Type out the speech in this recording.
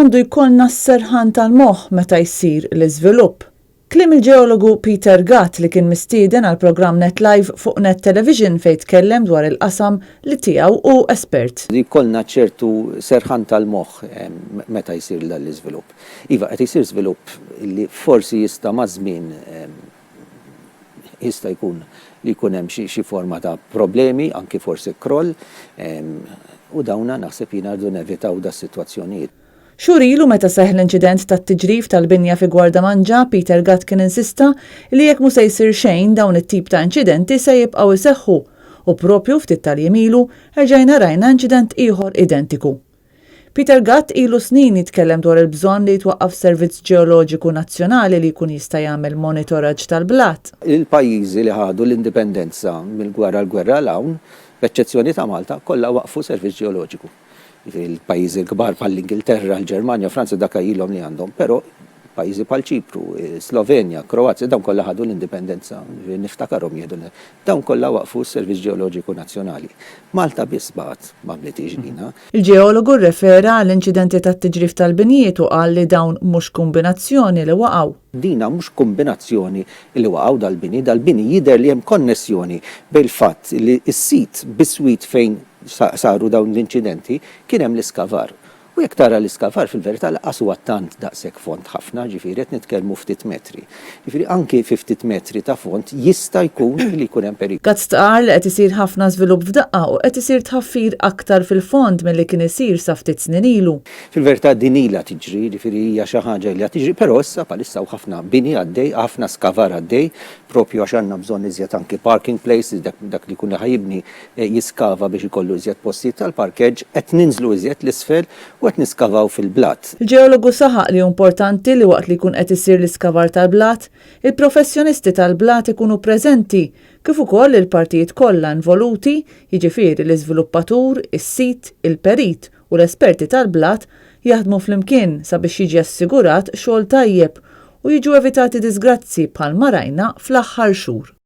Għandu jkollna s-serħan tal-moħħ meta jsir l-iżvilupp. Kliem il-ġeologu Peter Gatt li kien mistieden għal programm Net Live fuq Net Television fejn tkellem dwar il-qasam li tiegħu u espert. Jkollna ċertu serħan tal-moħħ meta jsir l-iżvilupp. Iva, qed isir żvilupp li forsi jista' ma' żmien jista' jkun li jkun hemm xi forma ta' problemi, anki forsi kroll, u dawna naħseb jingħardu nevitaw da' sitwazzjonijiet. Xhur ilu meta seħħ l-inċident tat-tiġrif tal-binja fi Gwardamanġa, Peter Gatt kien insista li jekk mhux se jsir xejn dawn it-tip ta' inċidenti se jibqgħu jseħħu u proprju ftit tal-jemilu erġajna rajna inċident ieħor identiku. Peter Gatt ilu snin jitkellem dwar il-bżonn li jitwaqqaf servizz ġeoloġiku nazzjonali li jkun jista' jagħmel monitoraġġ tal-blat. Il-pajjiżi li ħadu l-indipendenza mill-gwerra l-gwerra l-hawn, b'eċċezzjoni ta' Malta, kollha waqfu servizz ġeoloġiku. Il-pajjiżi l-kbar bħall-Ingilterra, l-Ġermanja, Franza dak ilhom li għandhom, però pajjiżi bħal Ċipru, Slovenja, Kroazja, dawn kollha ħadu l-indipendenza, niftakarhom jieħdu dawn kollha waqfu s-Servizz Ġeoloġiku Nazzjonali. Malta biss bagħad m'għamlitx ħina. Il-ġeologu rrefera l-inċidenti tat-tiġrif tal-binijiet u qal li dawn mhux kombinazzjoni li waqgħu. Dina mhux kombinazzjoni li waqgħu dal-bini jidher li hemm konnessjoni bil-fatt li s-sit bis-swit fejn saru dawn l-inċidenti kien hemm l-iskavar. U jekk tara l-iskavar fil-verità laqas huwa tant daqshekk font ħafna, ġifieri qed nitkellmu ftit metri. Ġifieri anke fi ftit metri ta' font jista' jkun li jkun hemm periklu. Gatt stqar li qed isir ħafna żvilupp f'daqqa u qed isir tħaffir aktar fil-fond milli kien isir sa ftit snin ilu. Fil-verità din ilha tiġri, ġifieri hija xi ħaġa li qed tiġri, però issa bħalissa ħafna bini għaddej, ħafna skavar għaddej, propju għax għandna bżonn iżjed anke parking places, dak li jkun ħajibni jiskava biex ikollu iżjed postijiet tal-parkeġġ, qed ninżlu iżjed l-isfel u qed niskavaw fil-blat. Il-ġeologu saħaq li importanti li waqt li jkun qed isir l-iskavar tal-blat, il-professjonisti tal-blat ikunu preżenti kif ukoll il-partijiet kollha involuti, jiġifieri l-iżviluppatur, is-sit, il-perit u l-esperti tal-blat jaħdmu flimkien sabiex jiġi assigurat xogħol tajjeb u jiġu evitati disgrazzi bħalma rajna fl-aħħar xhur.